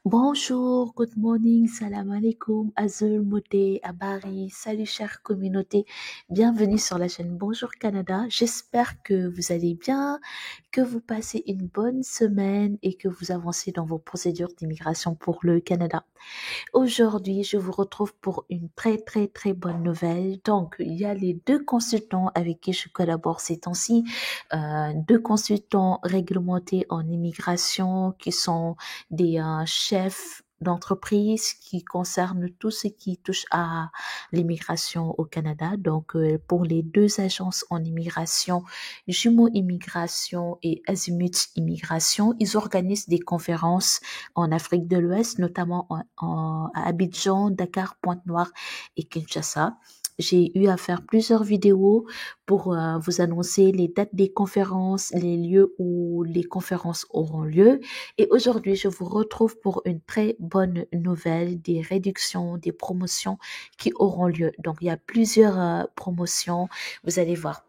Bonjour, good morning, salam alaikum, Azul, Moté, Abari, salut chère communauté, bienvenue sur la chaîne Bonjour Canada. J'espère que vous allez bien, que vous passez une bonne semaine et que vous avancez dans vos procédures d'immigration pour le Canada. Aujourd'hui, je vous retrouve pour une très bonne nouvelle. Donc, il y a les deux consultants avec qui je collabore ces temps-ci, deux consultants réglementés en immigration qui sont des chefs d'entreprise qui concernent tout ce qui touche à l'immigration au Canada. Donc, pour les deux agences en immigration, Jumeaux Immigration et Azimut Immigration, ils organisent des conférences en Afrique de l'Ouest, notamment à Abidjan, Dakar, Pointe-Noire et Kinshasa. J'ai eu à faire plusieurs vidéos pour vous annoncer les dates des conférences, les lieux où les conférences auront lieu. Et aujourd'hui, je vous retrouve pour une très bonne nouvelle, des réductions, des promotions qui auront lieu. Donc, il y a plusieurs promotions. Vous allez voir.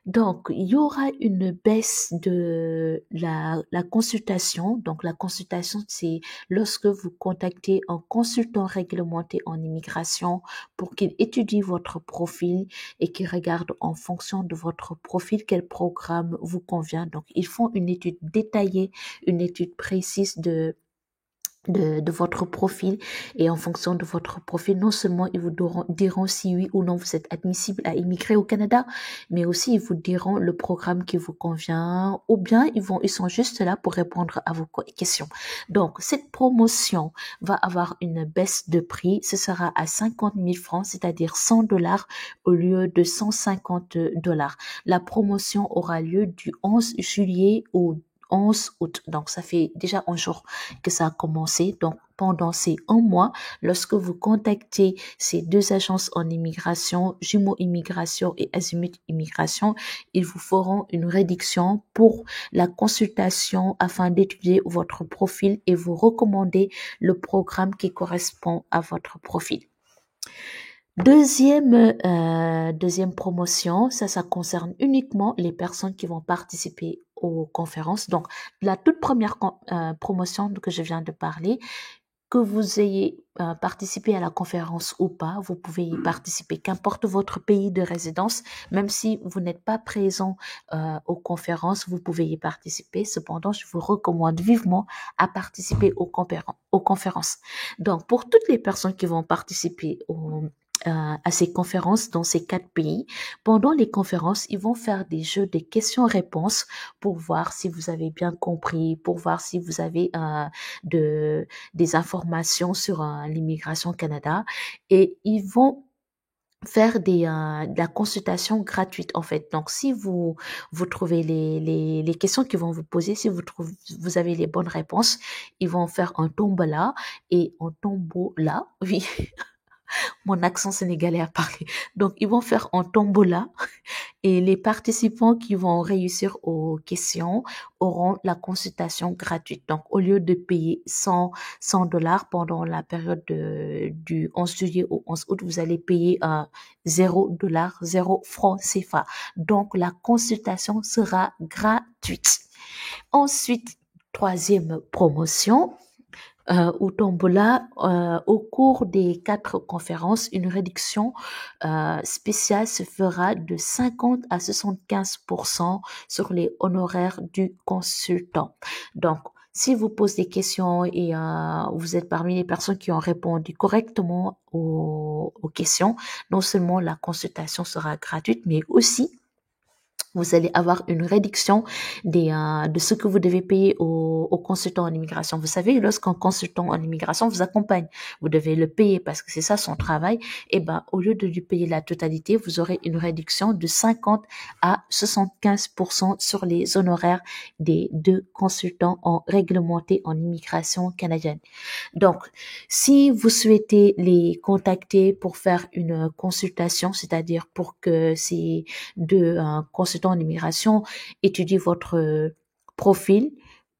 Donc, il y aura une baisse de la consultation. Donc, la consultation, c'est lorsque vous contactez un consultant réglementé en immigration pour qu'il étudie votre profil et qu'il regarde en fonction de votre profil quel programme vous convient. Donc, ils font une étude détaillée, une étude précise de votre profil, et en fonction de votre profil, non seulement ils vous diront si oui ou non vous êtes admissible à immigrer au Canada, mais aussi ils vous diront le programme qui vous convient, ou bien ils sont juste là pour répondre à vos questions. Donc, cette promotion va avoir une baisse de prix. Ce sera à 50 000 francs, c'est-à-dire 100 dollars au lieu de 150 dollars. La promotion aura lieu du 11 juillet au 11 août. Donc, ça fait déjà un jour que ça a commencé. Donc, pendant ces un mois, lorsque vous contactez ces deux agences en immigration, Jumeaux Immigration et Azimut Immigration, ils vous feront une réduction pour la consultation afin d'étudier votre profil et vous recommander le programme qui correspond à votre profil. Deuxième promotion, ça concerne uniquement les personnes qui vont participer aux conférences. Donc, la toute première promotion que je viens de parler, que vous ayez participé à la conférence ou pas, vous pouvez y participer, qu'importe votre pays de résidence, même si vous n'êtes pas présent aux conférences, vous pouvez y participer. Cependant, je vous recommande vivement à participer aux conférences. Donc, pour toutes les personnes qui vont participer à ces conférences dans ces 4 pays. Pendant les conférences, ils vont faire des jeux de questions-réponses pour voir si vous avez bien compris, pour voir si vous avez des informations sur l'immigration au Canada, et ils vont faire de la consultation gratuite en fait. Donc si vous trouvez les questions qu'ils vont vous poser, si vous avez les bonnes réponses, ils vont faire un tombola, et un tombola, oui, mon accent sénégalais à parler. Donc, ils vont faire un tombola, et les participants qui vont réussir aux questions auront la consultation gratuite. Donc, au lieu de payer 100 dollars pendant la période du 11 juillet au 11 août, vous allez payer 0 dollars, 0 francs CFA. Donc, la consultation sera gratuite. Ensuite, troisième promotion, au Tombola, au cours des 4 conférences, une réduction spéciale se fera de 50 à 75% sur les honoraires du consultant. Donc, si vous posez des questions et vous êtes parmi les personnes qui ont répondu correctement aux questions, non seulement la consultation sera gratuite, mais aussi vous allez avoir une réduction de ce que vous devez payer au consultant en immigration. Vous savez, lorsqu'un consultant en immigration vous accompagne, vous devez le payer parce que c'est ça son travail. Et ben, au lieu de lui payer la totalité, vous aurez une réduction de 50 à 75% sur les honoraires des deux consultants réglementés en immigration canadienne. Donc, si vous souhaitez les contacter pour faire une consultation, c'est-à-dire pour que de consultant en immigration étudie votre profil,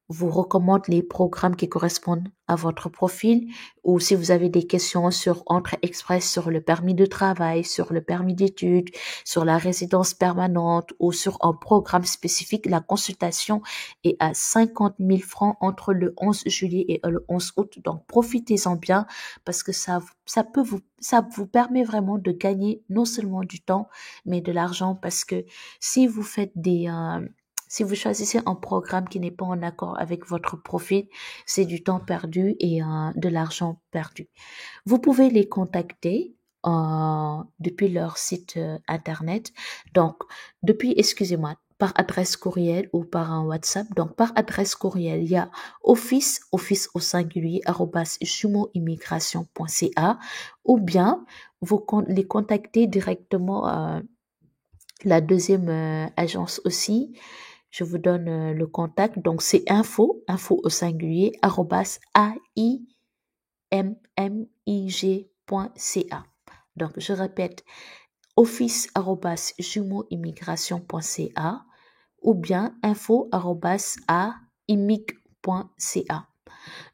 vous recommande les programmes qui correspondent à votre profil, ou si vous avez des questions sur Entrée Express, sur le permis de travail, sur le permis d'études, sur la résidence permanente ou sur un programme spécifique, la consultation est à 50 000 francs entre le 11 juillet et le 11 août. Donc, profitez-en bien parce que ça vous permet vraiment de gagner non seulement du temps, mais de l'argent, parce que si vous faites si vous choisissez un programme qui n'est pas en accord avec votre profil, c'est du temps perdu et de l'argent perdu. Vous pouvez les contacter depuis leur site internet. Donc, excusez-moi, par adresse courriel ou par un WhatsApp. Donc, par adresse courriel, il y a office au singulier, @jumeauimmigration.ca, ou bien les contacter directement, la deuxième agence aussi. Je vous donne le contact. Donc, c'est info au singulier, @aimig.ca. Donc, je répète, office@jumeauimmigration.ca ou bien info@aimig.ca.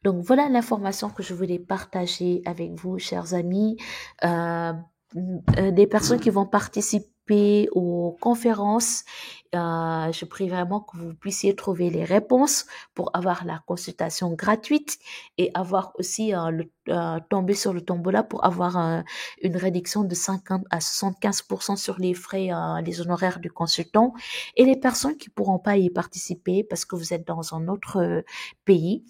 Donc, voilà l'information que je voulais partager avec vous, chers amis. Euh, des personnes qui vont participer aux conférences, je prie vraiment que vous puissiez trouver les réponses pour avoir la consultation gratuite et avoir aussi tomber sur le tombola pour avoir une réduction de 50 à 75% sur les frais, les honoraires du consultant. Et les personnes qui pourront pas y participer parce que vous êtes dans un autre pays,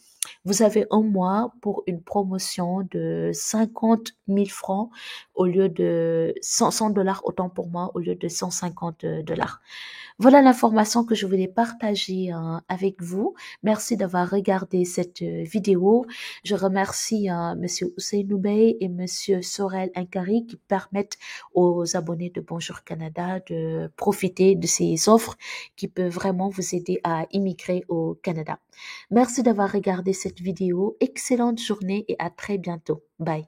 vous avez un mois pour une promotion de 50 000 francs au lieu de 100 dollars, autant pour moi, au lieu de 150 dollars. Voilà l'information que je voulais partager avec vous. Merci d'avoir regardé cette vidéo. Je remercie Monsieur Ousseynou Bey et Monsieur Sorel Inkari qui permettent aux abonnés de Bonjour Canada de profiter de ces offres qui peuvent vraiment vous aider à immigrer au Canada. Merci d'avoir regardé cette vidéo. Excellente journée et à très bientôt. Bye.